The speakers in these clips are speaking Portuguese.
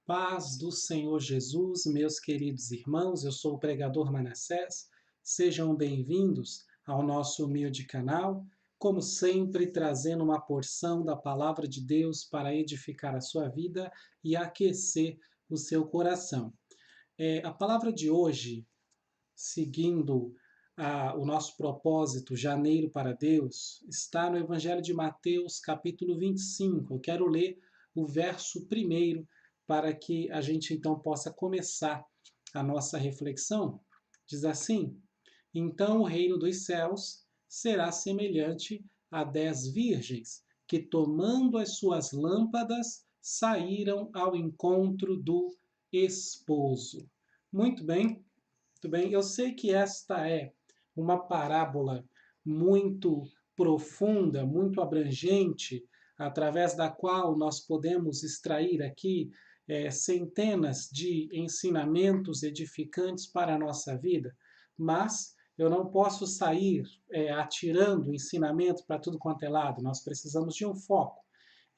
Paz do Senhor Jesus, meus queridos irmãos, eu sou o pregador Manassés. Sejam bem-vindos ao nosso humilde canal, como sempre trazendo uma porção da palavra de Deus para edificar a sua vida e aquecer o seu coração. A palavra de hoje, seguindo o nosso propósito, Janeiro para Deus, está no Evangelho de Mateus, capítulo 25. Eu quero ler o verso primeiro para que a gente então possa começar a nossa reflexão. Diz assim: Então o reino dos céus será semelhante a 10 virgens que, tomando as suas lâmpadas, saíram ao encontro do esposo. Muito bem. Muito bem, eu sei que esta é uma parábola muito profunda, muito abrangente, através da qual nós podemos extrair aqui centenas de ensinamentos edificantes para a nossa vida, mas eu não posso sair atirando ensinamentos para tudo quanto é lado, nós precisamos de um foco.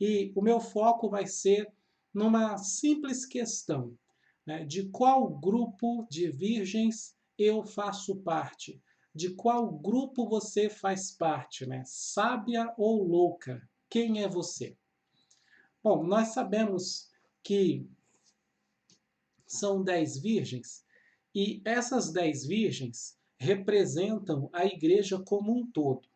E o meu foco vai ser numa simples questão, né? De qual grupo de virgens eu faço parte? De qual grupo você faz parte, né? Sábia ou louca? Quem é você? Bom, nós sabemos que são 10 virgens e essas 10 virgens representam a igreja como um todo.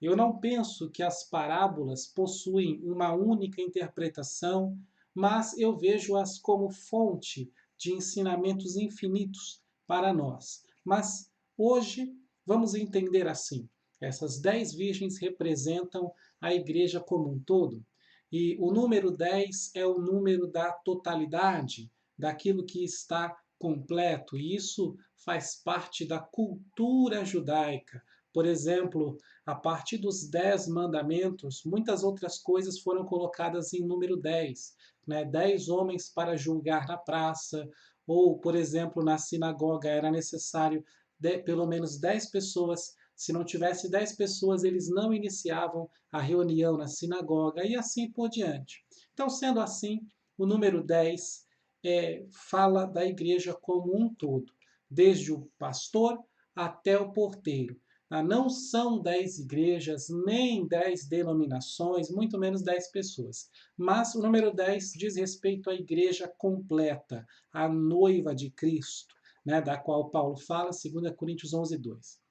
Eu não penso que as parábolas possuem uma única interpretação, mas eu vejo-as como fonte de ensinamentos infinitos para nós. Mas hoje vamos entender assim: essas 10 virgens representam a igreja como um todo, e o número 10 é o número da totalidade, daquilo que está completo, e isso faz parte da cultura judaica. Por exemplo, a partir dos 10 mandamentos, muitas outras coisas foram colocadas em número 10. Né? 10 homens para julgar na praça, ou, por exemplo, na sinagoga era necessário pelo menos 10 pessoas. Se não tivesse 10 pessoas, eles não iniciavam a reunião na sinagoga, e assim por diante. Então, sendo assim, o número 10 fala da igreja como um todo, desde o pastor até o porteiro. Não são 10 igrejas, nem 10 denominações, muito menos 10 pessoas. Mas o número 10 diz respeito à igreja completa, à noiva de Cristo, né, da qual Paulo fala, 2 Coríntios 11, 2.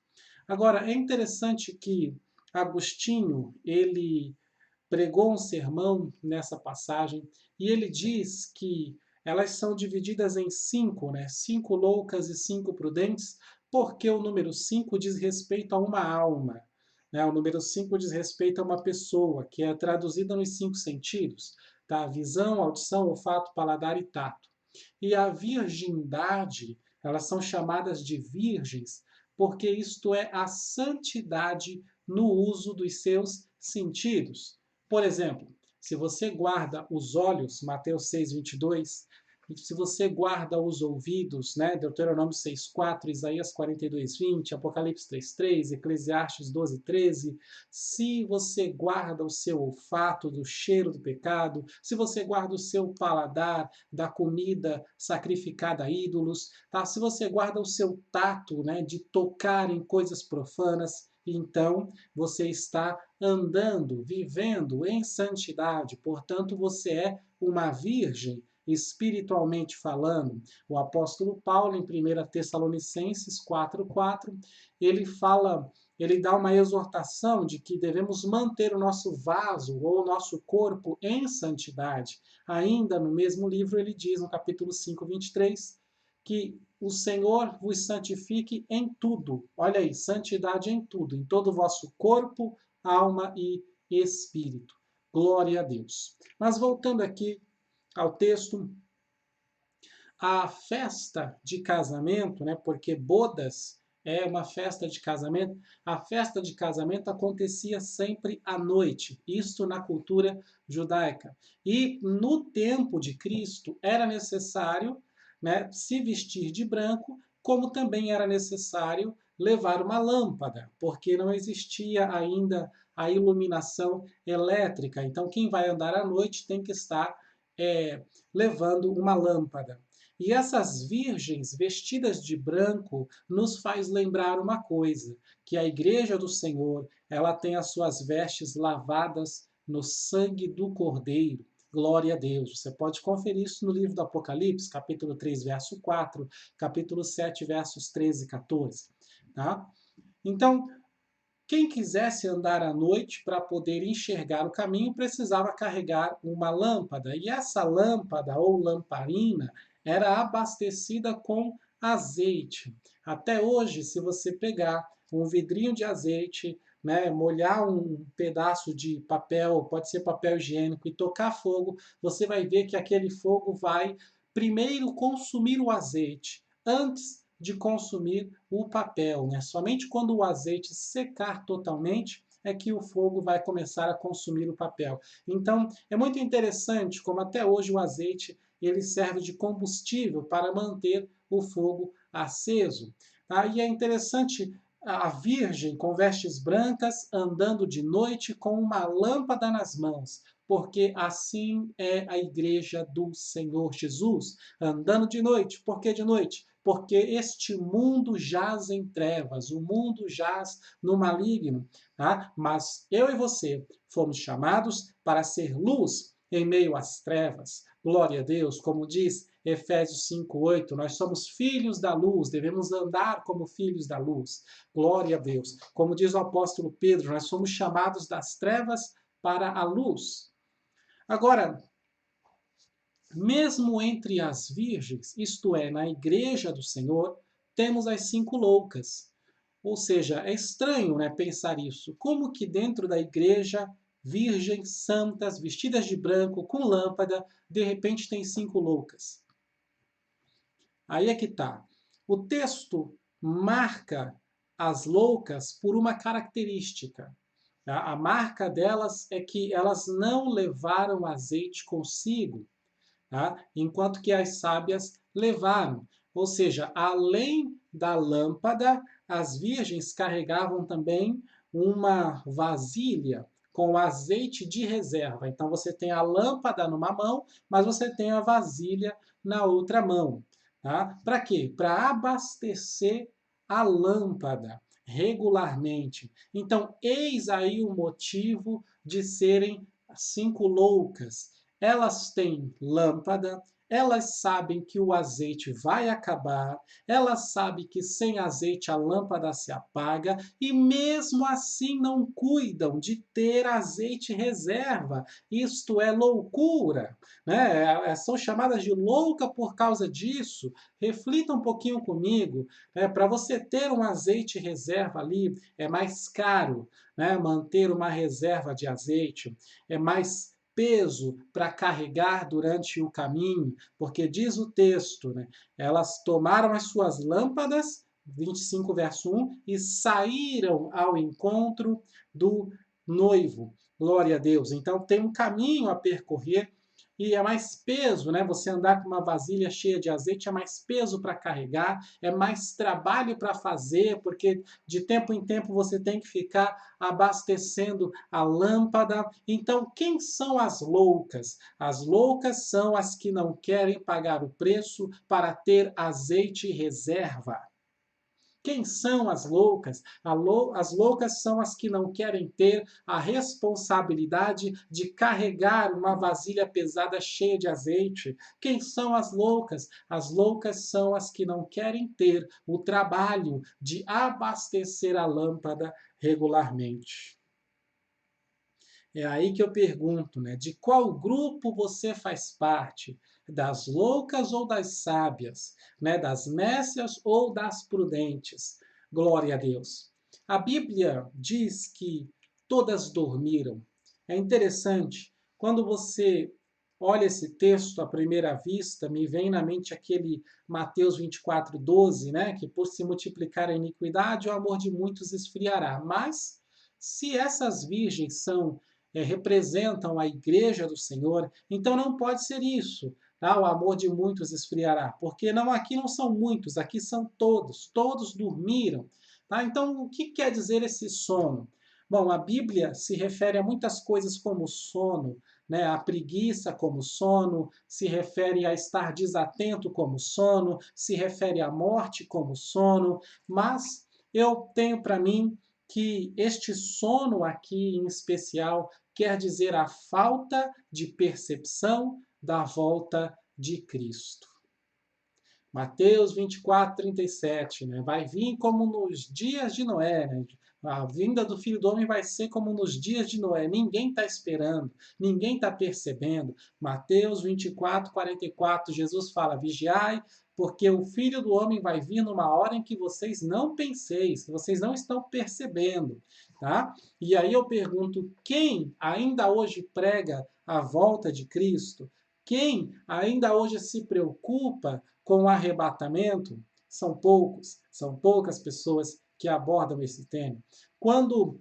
Agora, é interessante que Agostinho, ele pregou um sermão nessa passagem e ele diz que elas são divididas em 5, né? 5 loucas e 5 prudentes, porque o número 5 diz respeito a uma alma. Né? O número 5 diz respeito a uma pessoa, que é traduzida nos 5 sentidos, tá? Visão, audição, olfato, paladar e tato. E a virgindade, elas são chamadas de virgens, porque isto é a santidade no uso dos seus sentidos. Por exemplo, se você guarda os olhos, Mateus 6:22, se você guarda os ouvidos, né, Deuteronômio 6:4, Isaías 42:20, Apocalipse 3:3, Eclesiastes 12:13, se você guarda o seu olfato do cheiro do pecado, se você guarda o seu paladar da comida sacrificada a ídolos, tá? Se você guarda o seu tato, né, de tocar em coisas profanas, então você está andando, vivendo em santidade, portanto, você é uma virgem espiritualmente falando. O apóstolo Paulo, em 1 Tessalonicenses 4:4, ele fala, ele dá uma exortação de que devemos manter o nosso vaso ou o nosso corpo em santidade. Ainda no mesmo livro, ele diz, no capítulo 5:23, que o Senhor vos santifique em tudo. Olha aí, santidade em tudo, em todo o vosso corpo, alma e espírito. Glória a Deus. Mas voltando aqui ao texto, a festa de casamento, né, porque bodas é uma festa de casamento, a festa de casamento acontecia sempre à noite, isto na cultura judaica. E no tempo de Cristo era necessário, né, se vestir de branco, como também era necessário levar uma lâmpada, porque não existia ainda a iluminação elétrica. Então, quem vai andar à noite tem que estar levando uma lâmpada. E essas virgens vestidas de branco nos faz lembrar uma coisa, que a igreja do Senhor, ela tem as suas vestes lavadas no sangue do Cordeiro. Glória a Deus. Você pode conferir isso no livro do Apocalipse, capítulo 3, verso 4, capítulo 7, versos 13 e 14. Tá? Então, quem quisesse andar à noite para poder enxergar o caminho precisava carregar uma lâmpada. E essa lâmpada ou lamparina era abastecida com azeite. Até hoje, se você pegar um vidrinho de azeite, né, molhar um pedaço de papel, pode ser papel higiênico, e tocar fogo, você vai ver que aquele fogo vai primeiro consumir o azeite, antes de consumir o papel, né? Somente quando o azeite secar totalmente é que o fogo vai começar a consumir o papel. Então, é muito interessante como até hoje o azeite ele serve de combustível para manter o fogo aceso. Tá? E é interessante a Virgem com vestes brancas andando de noite com uma lâmpada nas mãos, porque assim é a igreja do Senhor Jesus, andando de noite. Por que de noite? Porque este mundo jaz em trevas, o mundo jaz no maligno, tá? Mas eu e você fomos chamados para ser luz em meio às trevas. Glória a Deus, como diz Efésios 5:8, nós somos filhos da luz, devemos andar como filhos da luz. Glória a Deus. Como diz o apóstolo Pedro, nós somos chamados das trevas para a luz. Agora, mesmo entre as virgens, isto é, na igreja do Senhor, temos as 5 loucas. Ou seja, é estranho, né, pensar isso. Como que dentro da igreja, virgens santas, vestidas de branco, com lâmpada, de repente tem 5 loucas? Aí é que tá. O texto marca as loucas por uma característica. Tá? A marca delas é que elas não levaram azeite consigo, tá? Enquanto que as sábias levaram. Ou seja, além da lâmpada, as virgens carregavam também uma vasilha com azeite de reserva. Então você tem a lâmpada numa mão, mas você tem a vasilha na outra mão. Tá? Para quê? Para abastecer a lâmpada regularmente. Então, eis aí o motivo de serem 5 loucas. Elas têm lâmpada, elas sabem que o azeite vai acabar, elas sabem que sem azeite a lâmpada se apaga e mesmo assim não cuidam de ter azeite reserva. Isto é loucura, né? São chamadas de louca por causa disso. Reflita um pouquinho comigo, né? Para você ter um azeite reserva ali é mais caro, né? Manter uma reserva de azeite é mais peso para carregar durante o caminho, porque diz o texto, né? Elas tomaram as suas lâmpadas, 25 verso 1, e saíram ao encontro do noivo. Glória a Deus. Então tem um caminho a percorrer e é mais peso, né? Você andar com uma vasilha cheia de azeite é mais peso para carregar, é mais trabalho para fazer, porque de tempo em tempo você tem que ficar abastecendo a lâmpada. Então, quem são as loucas? As loucas são as que não querem pagar o preço para ter azeite reserva. Quem são as loucas? As loucas são as que não querem ter a responsabilidade de carregar uma vasilha pesada cheia de azeite. Quem são as loucas? As loucas são as que não querem ter o trabalho de abastecer a lâmpada regularmente. É aí que eu pergunto, né? De qual grupo você faz parte? Das loucas ou das sábias? Né? Das nécias ou das prudentes? Glória a Deus. A Bíblia diz que todas dormiram. É interessante, quando você olha esse texto à primeira vista, me vem na mente aquele Mateus 24:12, né? Que por se multiplicar a iniquidade, o amor de muitos esfriará. Mas, se essas virgens representam a igreja do Senhor, então não pode ser isso. Tá? O amor de muitos esfriará, porque não aqui não são muitos, aqui são todos, todos dormiram. Tá? Então, o que quer dizer esse sono? Bom, a Bíblia se refere a muitas coisas como sono, né? A preguiça como sono, se refere a estar desatento como sono, se refere à morte como sono, mas eu tenho para mim que este sono aqui em especial quer dizer a falta de percepção da volta de Cristo. Mateus 24, 37, né? Vai vir como nos dias de Noé, né? A vinda do Filho do Homem vai ser como nos dias de Noé. Ninguém está esperando, ninguém está percebendo. Mateus 24, 44, Jesus fala, vigiai, porque o Filho do Homem vai vir numa hora em que vocês não penseis, que vocês não estão percebendo, tá? E aí eu pergunto, quem ainda hoje prega a volta de Cristo? Quem ainda hoje se preocupa com o arrebatamento? São poucos, são poucas pessoas que abordam esse tema. Quando,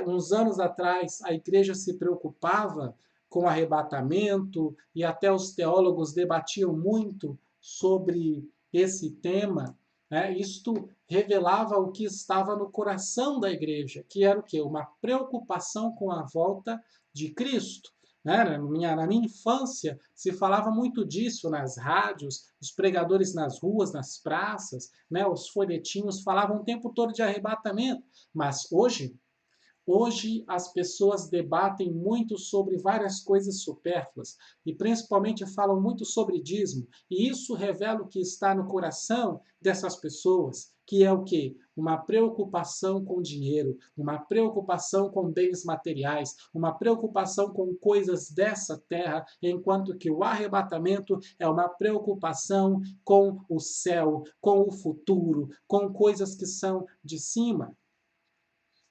uns anos atrás, a igreja se preocupava com o arrebatamento e até os teólogos debatiam muito sobre esse tema, né? Isto revelava o que estava no coração da igreja, que era o quê? Uma preocupação com a volta de Cristo. Né? Na minha infância, se falava muito disso nas rádios, os pregadores nas ruas, nas praças, né? Os folhetinhos falavam o tempo todo de arrebatamento. Mas hoje as pessoas debatem muito sobre várias coisas supérfluas e principalmente falam muito sobre dízimo. E isso revela o que está no coração dessas pessoas, que é o quê? Uma preocupação com dinheiro, uma preocupação com bens materiais, uma preocupação com coisas dessa terra, enquanto que o arrebatamento é uma preocupação com o céu, com o futuro, com coisas que são de cima.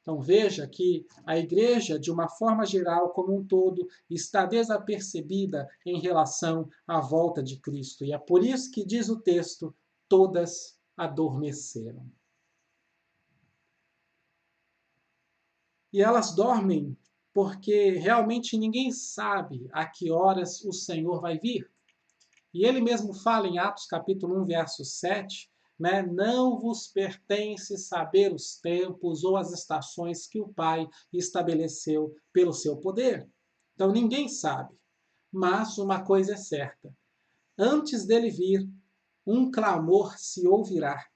Então veja que a igreja, de uma forma geral, como um todo, está desapercebida em relação à volta de Cristo. E é por isso que diz o texto, todas adormeceram. E elas dormem porque realmente ninguém sabe a que horas o Senhor vai vir. E ele mesmo fala em Atos capítulo 1, verso 7, né? Não vos pertence saber os tempos ou as estações que o Pai estabeleceu pelo seu poder. Então ninguém sabe. Mas uma coisa é certa: antes dele vir, um clamor se ouvirá.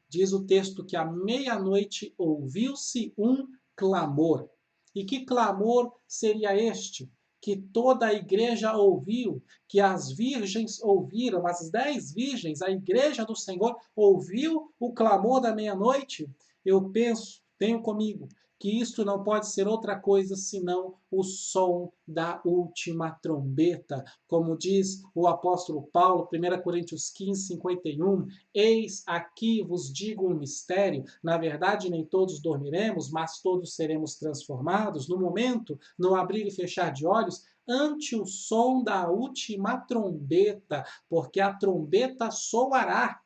Diz o texto que à meia-noite ouviu-se um clamor. E que clamor seria este? Que toda a igreja ouviu, que as virgens ouviram, as 10 virgens, a igreja do Senhor ouviu o clamor da meia-noite? Eu penso, tenho comigo, que isto não pode ser outra coisa senão o som da última trombeta. Como diz o apóstolo Paulo, 1 Coríntios 15, 51, eis aqui vos digo um mistério, na verdade nem todos dormiremos, mas todos seremos transformados, no momento, no abrir e fechar de olhos, ante o som da última trombeta, porque a trombeta soará.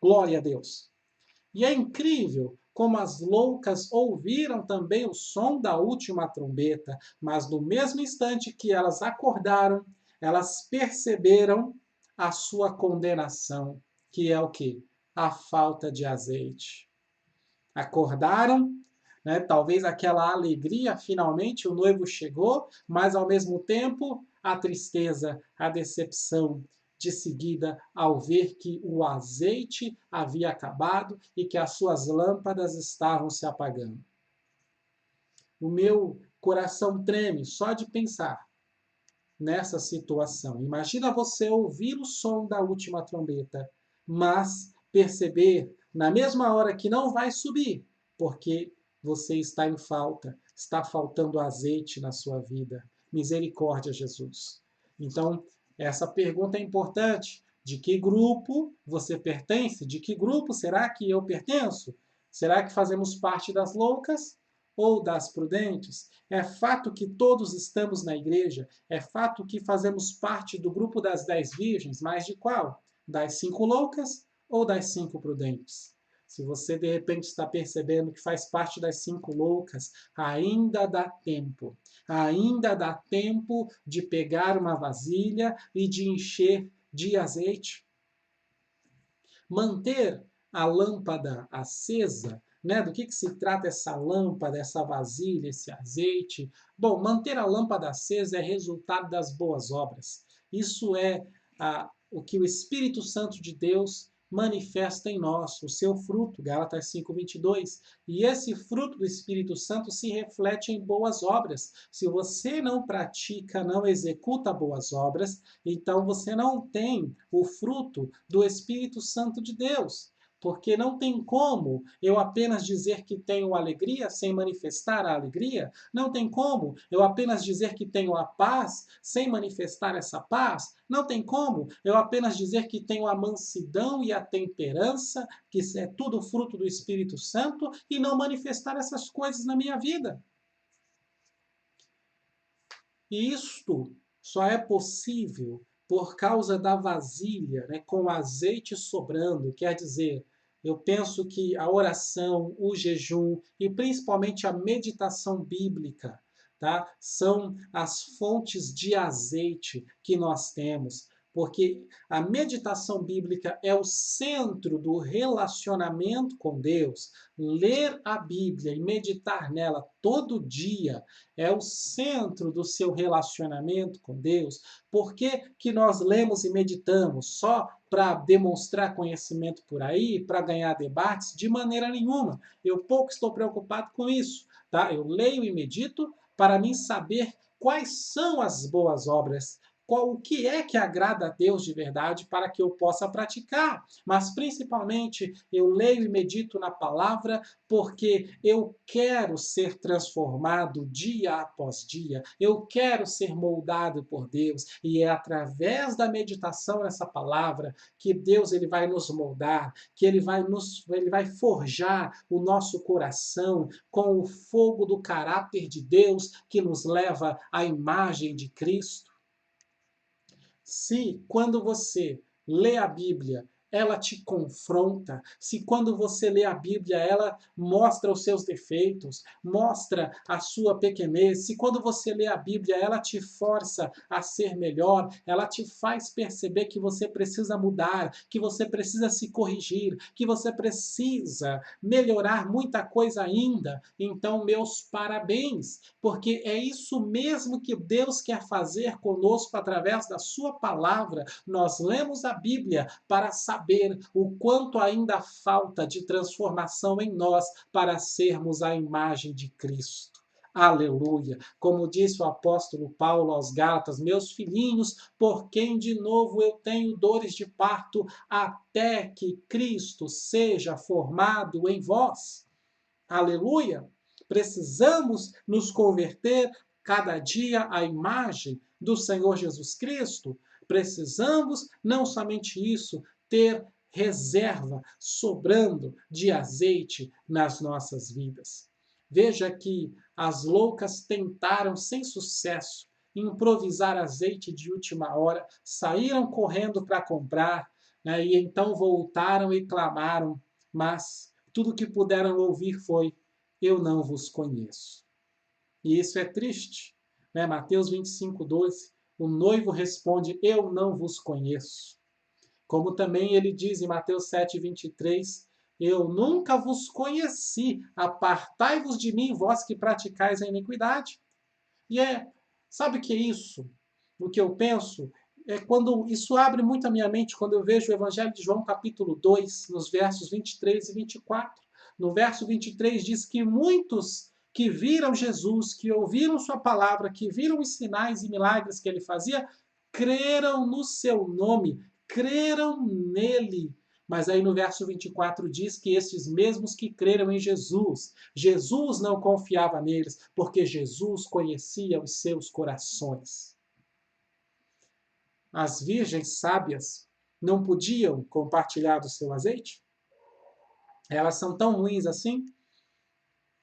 Glória a Deus. E é incrível como as loucas ouviram também o som da última trombeta, mas no mesmo instante que elas acordaram, elas perceberam a sua condenação, que é o quê? A falta de azeite. Acordaram, né? Talvez aquela alegria, finalmente o noivo chegou, mas ao mesmo tempo a tristeza, a decepção, de seguida ao ver que o azeite havia acabado e que as suas lâmpadas estavam se apagando. O meu coração treme só de pensar nessa situação. Imagina você ouvir o som da última trombeta, mas perceber na mesma hora que não vai subir, porque você está em falta, está faltando azeite na sua vida. Misericórdia, Jesus. Então, essa pergunta é importante. De que grupo você pertence? De que grupo será que eu pertenço? Será que fazemos parte das loucas ou das prudentes? É fato que todos estamos na igreja, é fato que fazemos parte do grupo das 10 virgens, mas de qual? Das 5 loucas ou das 5 prudentes? Se você de repente está percebendo que faz parte das 5 loucas, ainda dá tempo. Ainda dá tempo de pegar uma vasilha e de encher de azeite. Manter a lâmpada acesa né? Do que se trata essa lâmpada, essa vasilha, esse azeite? Bom, manter a lâmpada acesa é resultado das boas obras. Isso é o que o Espírito Santo de Deus manifesta em nós, o seu fruto, Gálatas 5:22. E esse fruto do Espírito Santo se reflete em boas obras. Se você não pratica, não executa boas obras, então você não tem o fruto do Espírito Santo de Deus. Porque não tem como eu apenas dizer que tenho alegria sem manifestar a alegria. Não tem como eu apenas dizer que tenho a paz sem manifestar essa paz. Não tem como eu apenas dizer que tenho a mansidão e a temperança, que é tudo fruto do Espírito Santo, e não manifestar essas coisas na minha vida. E isto só é possível por causa da vasilha, né, com azeite sobrando. Quer dizer, eu penso que a oração, o jejum e principalmente a meditação bíblica, tá, são as fontes de azeite que nós temos. Porque a meditação bíblica é o centro do relacionamento com Deus. Ler a Bíblia e meditar nela todo dia é o centro do seu relacionamento com Deus. Por que que nós lemos e meditamos? Só para demonstrar conhecimento por aí, para ganhar debates? De maneira nenhuma. Eu pouco estou preocupado com isso. Tá? Eu leio e medito para mim saber quais são as boas obras, o que é que agrada a Deus de verdade para que eu possa praticar. Mas principalmente eu leio e medito na palavra porque eu quero ser transformado dia após dia. Eu quero ser moldado por Deus e é através da meditação nessa palavra que Deus ele vai nos moldar, que ele vai forjar o nosso coração com o fogo do caráter de Deus que nos leva à imagem de Cristo. Se quando você lê a Bíblia, ela te confronta, se quando você lê a Bíblia, ela mostra os seus defeitos, mostra a sua pequenez, se quando você lê a Bíblia, ela te força a ser melhor, ela te faz perceber que você precisa mudar, que você precisa se corrigir, que você precisa melhorar muita coisa ainda, então meus parabéns, porque é isso mesmo que Deus quer fazer conosco através da sua palavra. Nós lemos a Bíblia para saber o quanto ainda falta de transformação em nós para sermos a imagem de Cristo. Aleluia! Como disse o apóstolo Paulo aos Gálatas, meus filhinhos, por quem de novo eu tenho dores de parto, até que Cristo seja formado em vós. Aleluia! Precisamos nos converter cada dia à imagem do Senhor Jesus Cristo. Precisamos, não somente isso, ter reserva sobrando de azeite nas nossas vidas. Veja que as loucas tentaram sem sucesso improvisar azeite de última hora, saíram correndo para comprar, né, e então voltaram e clamaram, mas tudo que puderam ouvir foi: eu não vos conheço. E isso é triste, né? Mateus 25:12, o noivo responde: eu não vos conheço. Como também ele diz em Mateus 7:23, eu nunca vos conheci, apartai-vos de mim, vós que praticais a iniquidade. E sabe o que é isso? O que eu penso é quando isso abre muito a minha mente quando eu vejo o Evangelho de João, capítulo 2, nos versos 23 e 24. No verso 23 diz que muitos que viram Jesus, que ouviram sua palavra, que viram os sinais e milagres que ele fazia, creram no seu nome, creram nele. Mas aí no verso 24 diz que esses mesmos que creram em Jesus, Jesus não confiava neles, porque Jesus conhecia os seus corações. As virgens sábias não podiam compartilhar do seu azeite? Elas são tão ruins assim?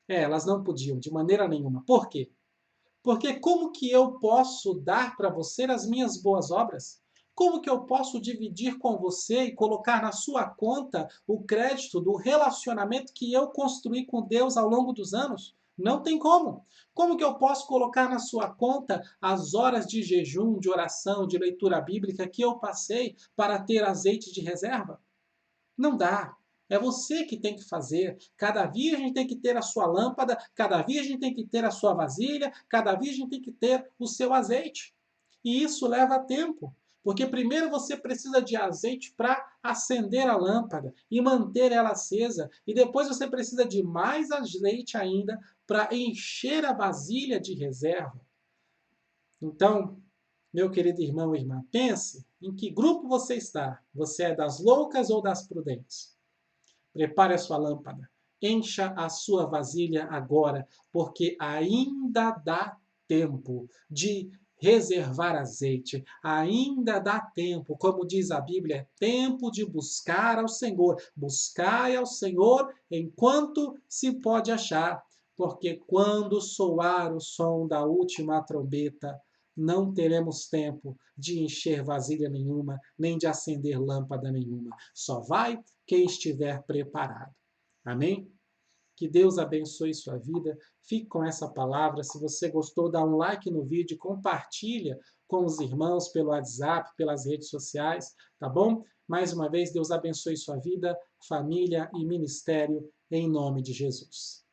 Elas não podiam, de maneira nenhuma. Por quê? Porque como que eu posso dar para você as minhas boas obras? Como que eu posso dividir com você e colocar na sua conta o crédito do relacionamento que eu construí com Deus ao longo dos anos? Não tem como. Como que eu posso colocar na sua conta as horas de jejum, de oração, de leitura bíblica que eu passei para ter azeite de reserva? Não dá. É você que tem que fazer. Cada virgem tem que ter a sua lâmpada, cada virgem tem que ter a sua vasilha, cada virgem tem que ter o seu azeite. E isso leva tempo, porque primeiro você precisa de azeite para acender a lâmpada e manter ela acesa, e depois você precisa de mais azeite ainda para encher a vasilha de reserva. Então, meu querido irmão e irmã, pense em que grupo você está. Você é das loucas ou das prudentes? Prepare a sua lâmpada. Encha a sua vasilha agora, porque ainda dá tempo de reservar azeite. Ainda dá tempo, como diz a Bíblia, é tempo de buscar ao Senhor. Buscai ao Senhor enquanto se pode achar, porque quando soar o som da última trombeta, não teremos tempo de encher vasilha nenhuma, nem de acender lâmpada nenhuma. Só vai quem estiver preparado. Amém? Que Deus abençoe sua vida. Fique com essa palavra. Se você gostou, dá um like no vídeo, compartilha com os irmãos pelo WhatsApp, pelas redes sociais, tá bom? Mais uma vez, Deus abençoe sua vida, família e ministério, em nome de Jesus.